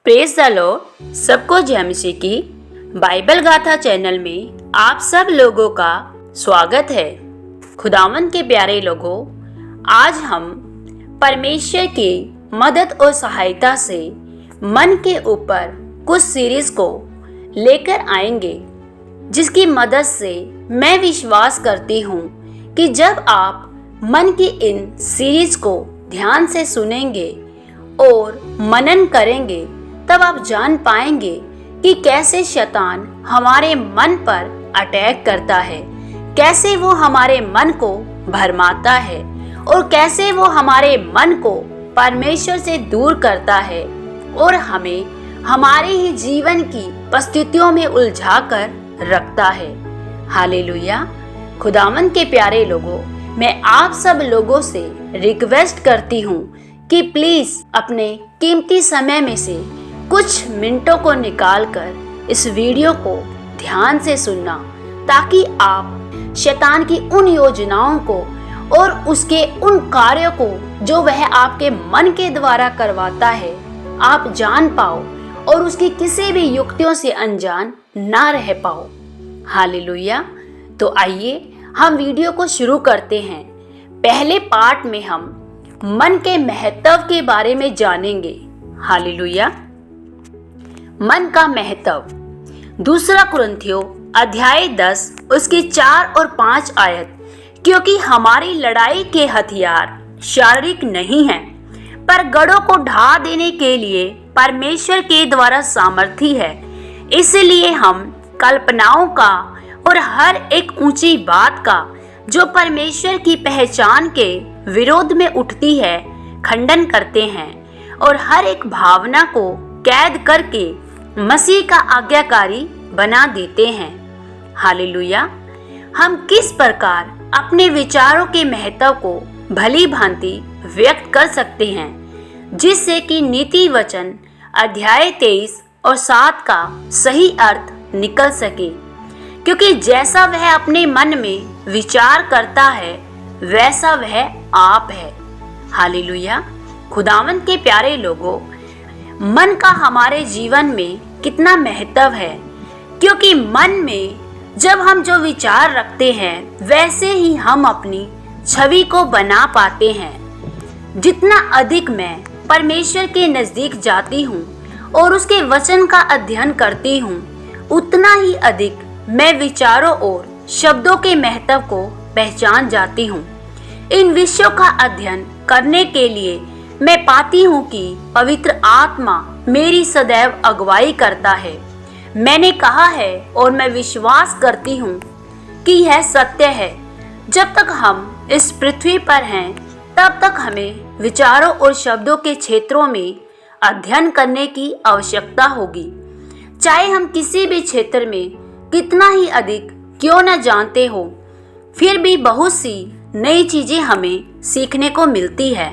Praise the Lord. सबको जय मसीह की बाइबल गाथा चैनल में आप सब लोगों का स्वागत है। खुदावन के प्यारे लोगों, आज हम परमेश्वर की मदद और सहायता से मन के ऊपर कुछ सीरीज को लेकर आएंगे, जिसकी मदद से मैं विश्वास करती हूँ कि जब आप मन की इन सीरीज को ध्यान से सुनेंगे और मनन करेंगे, तब आप जान पाएंगे कि कैसे शैतान हमारे मन पर अटैक करता है, कैसे वो हमारे मन को भरमाता है और कैसे वो हमारे मन को परमेश्वर से दूर करता है और हमें हमारे ही जीवन की परिस्थितियों में उलझाकर रखता है। हालेलुया। खुदावन के प्यारे लोगों, मैं आप सब लोगों से रिक्वेस्ट करती हूँ कि प्लीज अपने कीमती समय में से कुछ मिनटों को निकालकर इस वीडियो को ध्यान से सुनना, ताकि आप शैतान की उन योजनाओं को और उसके उन कार्यों को जो वह आपके मन के द्वारा करवाता है, आप जान पाओ और उसकी किसी भी युक्तियों से अनजान ना रह पाओ। हालेलुया। तो आइए हम वीडियो को शुरू करते हैं। पहले पार्ट में हम मन के महत्व के बारे में जानेंगे। हालेलुया। मन का महत्व। दूसरा कुरिन्थियों अध्याय 10 उसकी 4 और 5 आयत। क्योंकि हमारी लड़ाई के हथियार शारीरिक नहीं हैं, पर गढ़ों को ढा देने के लिए परमेश्वर के द्वारा सामर्थी है। इसलिए हम कल्पनाओं का और हर एक ऊंची बात का जो परमेश्वर की पहचान के विरोध में उठती है, खंडन करते हैं और हर एक भावना को कैद करके मसीह का आज्ञाकारी बना देते हैं। हालेलुया। हम किस प्रकार अपने विचारों के महत्व को भली भांति व्यक्त कर सकते हैं, जिससे कि नीति वचन अध्याय 23 और 7 का सही अर्थ निकल सके। क्योंकि जैसा वह अपने मन में विचार करता है, वैसा वह आप है। हालेलुया। खुदावन के प्यारे लोगों, मन का हमारे जीवन में कितना महत्व है, क्योंकि मन में जब हम जो विचार रखते हैं, वैसे ही हम अपनी छवि को बना पाते हैं। जितना अधिक मैं परमेश्वर के नज़दीक जाती हूँ और उसके वचन का अध्ययन करती हूँ, उतना ही अधिक मैं विचारों और शब्दों के महत्व को पहचान जाती हूँ। इन विषयों का अध्ययन करने के लिए मैं पाती हूँ कि पवित्र आत्मा मेरी सदैव अगुवाई करता है। मैंने कहा है और मैं विश्वास करती हूँ कि यह सत्य है। जब तक हम इस पृथ्वी पर हैं, तब तक हमें विचारों और शब्दों के क्षेत्रों में अध्ययन करने की आवश्यकता होगी। चाहे हम किसी भी क्षेत्र में कितना ही अधिक क्यों न जानते हो, फिर भी बहुत सी नई चीजें हमें सीखने को मिलती है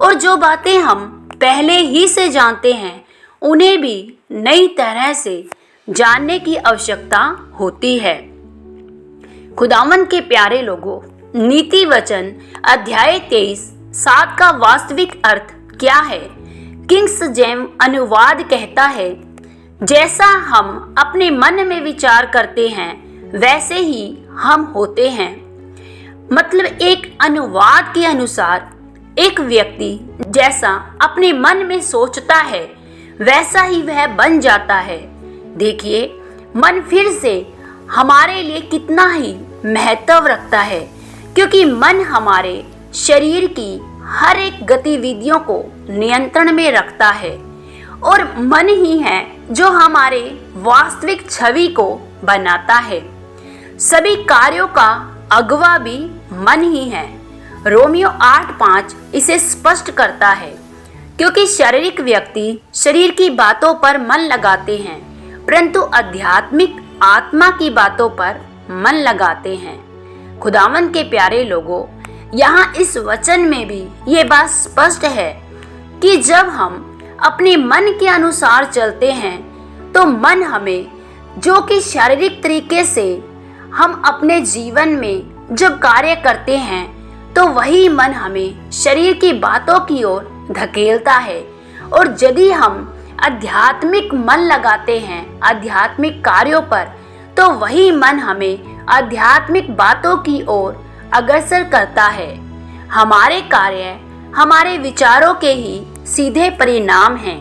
और जो बातें हम पहले ही से जानते हैं, उन्हें भी नई तरह से जानने की आवश्यकता होती है। खुदावन के प्यारे लोगों, नीति वचन अध्याय 23 7 का वास्तविक अर्थ क्या है? किंग्स जेम अनुवाद कहता है, जैसा हम अपने मन में विचार करते हैं, वैसे ही हम होते हैं। मतलब एक अनुवाद के अनुसार एक व्यक्ति जैसा अपने मन में सोचता है, वैसा ही वह बन जाता है। देखिए, मन फिर से हमारे लिए कितना ही महत्व रखता है, क्योंकि मन हमारे शरीर की हर एक गतिविधियों को नियंत्रण में रखता है और मन ही है जो हमारे वास्तविक छवि को बनाता है। सभी कार्यों का अगुवा भी मन ही है। रोमियो 8:5 इसे स्पष्ट करता है, क्योंकि शारीरिक व्यक्ति शरीर की बातों पर मन लगाते हैं, परंतु आध्यात्मिक आत्मा की बातों पर मन लगाते हैं। खुदावन के प्यारे लोगों, यहाँ इस वचन में भी ये बात स्पष्ट है कि जब हम अपने मन के अनुसार चलते हैं, तो मन हमें, जो कि शारीरिक तरीके से हम अपने जीवन में जब कार्य करते हैं, तो वही मन हमें शरीर की बातों की ओर धकेलता है। और यदि हम आध्यात्मिक मन लगाते हैं आध्यात्मिक कार्यों पर, तो वही मन हमें आध्यात्मिक बातों की ओर अग्रसर करता है। हमारे कार्य हमारे विचारों के ही सीधे परिणाम हैं।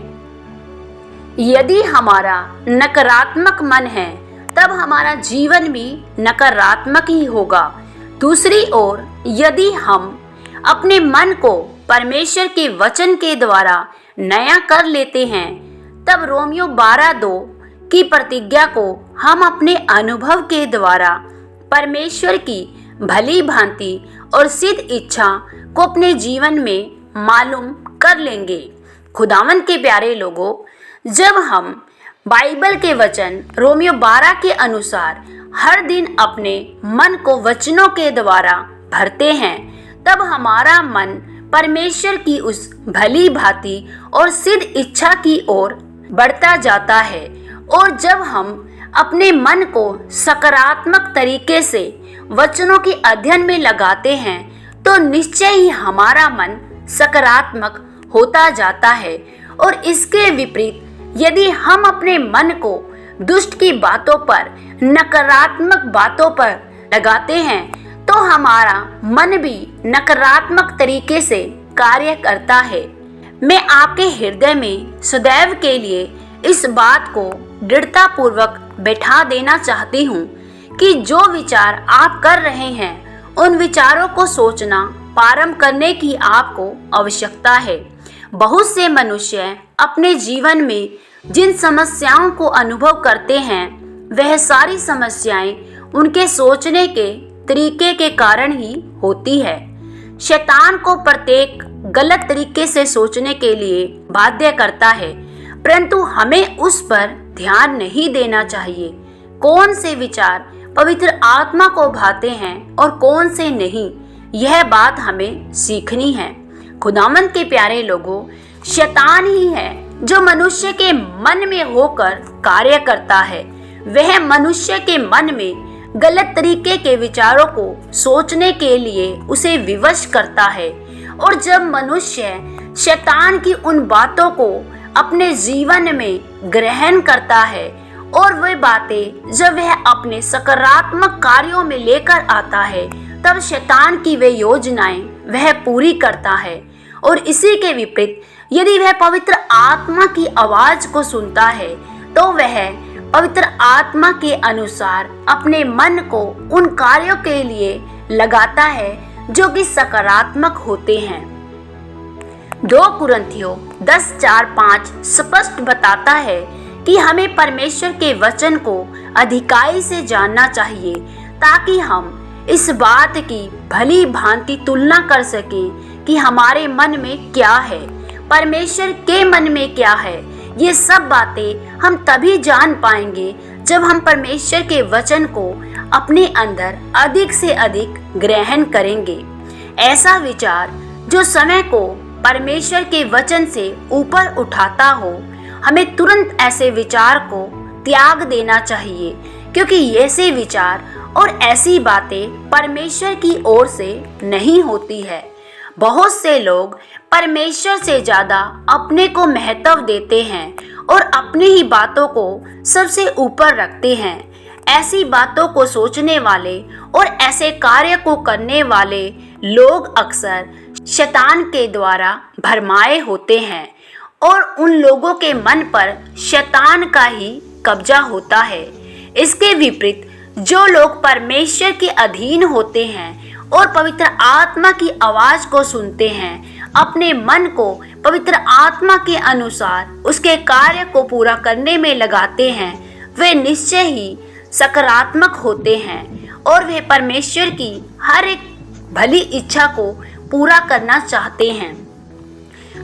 यदि हमारा नकारात्मक मन है तब हमारा जीवन भी नकारात्मक ही होगा। दूसरी ओर यदि हम अपने मन को परमेश्वर के वचन के द्वारा नया कर लेते हैं, तब रोमियो 12:2 की प्रतिज्ञा को हम अपने अनुभव के द्वारा परमेश्वर की भली भांति और सिद्ध इच्छा को अपने जीवन में मालूम कर लेंगे। खुदावन के प्यारे लोगों, जब हम बाइबल के वचन रोमियो 12 के अनुसार हर दिन अपने मन को वचनों के द्वारा भरते हैं, तब हमारा मन परमेश्वर की उस भली भांति और सिद्ध इच्छा की ओर बढ़ता जाता है। और जब हम अपने मन को सकारात्मक तरीके से वचनों के अध्ययन में लगाते हैं, तो निश्चय ही हमारा मन सकारात्मक होता जाता है। और इसके विपरीत यदि हम अपने मन को दुष्ट की बातों पर, नकारात्मक बातों पर लगाते हैं, तो हमारा मन भी नकारात्मक तरीके से कार्य करता है। मैं आपके हृदय में सदैव के लिए इस बात को दृढ़ता पूर्वक बैठा देना चाहती हूँ कि जो विचार आप कर रहे हैं, उन विचारों को सोचना प्रारंभ करने की आपको आवश्यकता है। बहुत से मनुष्य अपने जीवन में जिन समस्याओं को अनुभव करते हैं, वह सारी समस्याएं उनके सोचने के तरीके के कारण ही होती है। शैतान को प्रत्येक गलत तरीके से सोचने के लिए बाध्य करता है, परंतु हमें उस पर ध्यान नहीं देना चाहिए। कौन से विचार पवित्र आत्मा को भाते हैं और कौन से नहीं, यह बात हमें सीखनी है। खुदावंद के प्यारे लोगों, शैतान ही है जो मनुष्य के मन में होकर कार्य करता है। वह मनुष्य के मन में गलत तरीके के विचारों को सोचने के लिए उसे विवश करता है। और जब मनुष्य शैतान की उन बातों को अपने जीवन में ग्रहण करता है और वे बातें जब वह अपने सकारात्मक कार्यों में लेकर आता है, तब शैतान की वे योजनाएं वह पूरी करता है। और इसी के विपरीत यदि वह पवित्र आत्मा की आवाज को सुनता है, तो वह पवित्र आत्मा के अनुसार अपने मन को उन कार्यों के लिए लगाता है जो कि सकारात्मक होते हैं। 2 कुरिन्थियों 10:4-5 स्पष्ट बताता है कि हमें परमेश्वर के वचन को अधिकाई से जानना चाहिए, ताकि हम इस बात की भली भांति तुलना कर सकें कि हमारे मन में क्या है, परमेश्वर के मन में क्या है। ये सब बातें हम तभी जान पाएंगे जब हम परमेश्वर के वचन को अपने अंदर अधिक से अधिक ग्रहण करेंगे। ऐसा विचार जो समय को परमेश्वर के वचन से ऊपर उठाता हो, हमें तुरंत ऐसे विचार को त्याग देना चाहिए, क्योंकि ऐसे विचार और ऐसी बातें परमेश्वर की ओर से नहीं होती है। बहुत से लोग परमेश्वर से ज़्यादा अपने को महत्व देते हैं और अपनी ही बातों को सबसे ऊपर रखते हैं। ऐसी बातों को सोचने वाले और ऐसे कार्य को करने वाले लोग अक्सर शैतान के द्वारा भरमाए होते हैं और उन लोगों के मन पर शैतान का ही कब्जा होता है। इसके विपरीत जो लोग परमेश्वर के अधीन होते हैं और पवित्र आत्मा की आवाज को सुनते हैं, अपने मन को पवित्र आत्मा के अनुसार उसके कार्य को पूरा करने में लगाते हैं, वे निश्चय ही सकारात्मक होते हैं और वे परमेश्वर की हर एक भली इच्छा को पूरा करना चाहते हैं।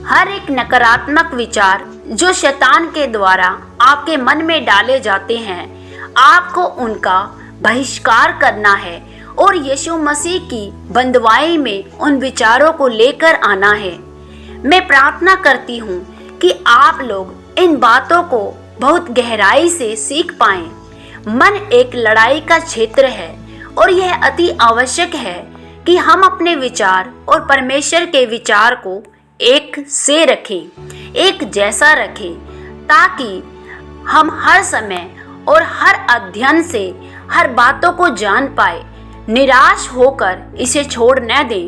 हर एक नकारात्मक विचार जो शैतान के द्वारा आपके मन में डाले जाते हैं, आपको उनका बहिष्कार करना है और यीशु मसीह की बंधुआई में उन विचारों को लेकर आना है। मैं प्रार्थना करती हूँ कि आप लोग इन बातों को बहुत गहराई से सीख पाएं। मन एक लड़ाई का क्षेत्र है और यह अति आवश्यक है कि हम अपने विचार और परमेश्वर के विचार को एक से रखें, एक जैसा रखें, ताकि हम हर समय और हर अध्ययन से हर बातों को जान पाए। निराश होकर इसे छोड़ न दें,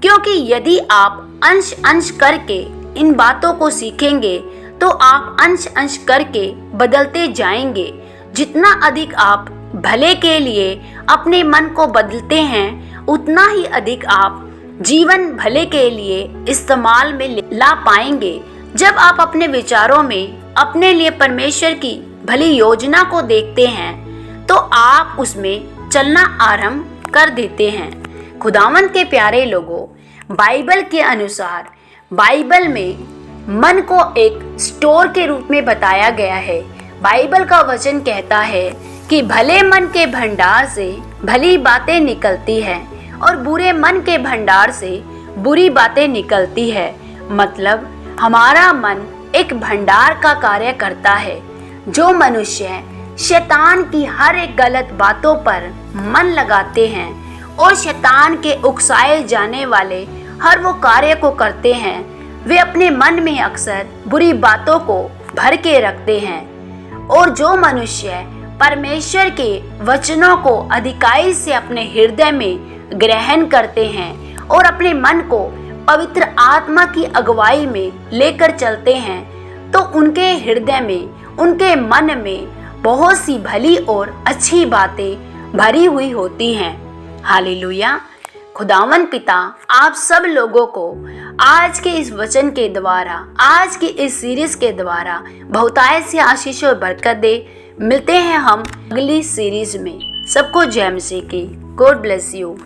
क्योंकि यदि आप अंश अंश करके इन बातों को सीखेंगे तो आप अंश अंश करके बदलते जाएंगे। जितना अधिक आप भले के लिए अपने मन को बदलते हैं, उतना ही अधिक आप जीवन भले के लिए इस्तेमाल में ला पाएंगे। जब आप अपने विचारों में अपने लिए परमेश्वर की भली योजना को देखते हैं तो आप उसमें चलना आरंभ कर देते हैं। खुदावन के प्यारे लोगों, बाइबल के अनुसार बाइबल में मन को एक स्टोर के रूप में बताया गया है। बाइबल का वचन कहता है कि भले मन के भंडार से भली बातें निकलती हैं और बुरे मन के भंडार से बुरी बातें निकलती है। मतलब हमारा मन एक भंडार का कार्य करता है। जो मनुष्य शैतान की हर एक गलत बातों पर मन लगाते हैं और शैतान के उकसाए जाने वाले हर वो कार्य को करते हैं, वे अपने मन में अक्सर बुरी बातों को भर के रखते हैं। और जो मनुष्य परमेश्वर के वचनों को अधिकाई से अपने हृदय में ग्रहण करते हैं और अपने मन को पवित्र आत्मा की अगुवाई में लेकर चलते हैं, तो उनके हृदय में, उनके मन में बहुत सी भली और अच्छी बातें भरी हुई होती हैं। हालेलुया। खुदावन पिता आप सब लोगों को आज के इस वचन के द्वारा, आज की इस सीरीज के द्वारा बहुतायत से आशीष और बरकत दे। मिलते हैं हम अगली सीरीज में। सबको जय मसीह की। God bless you.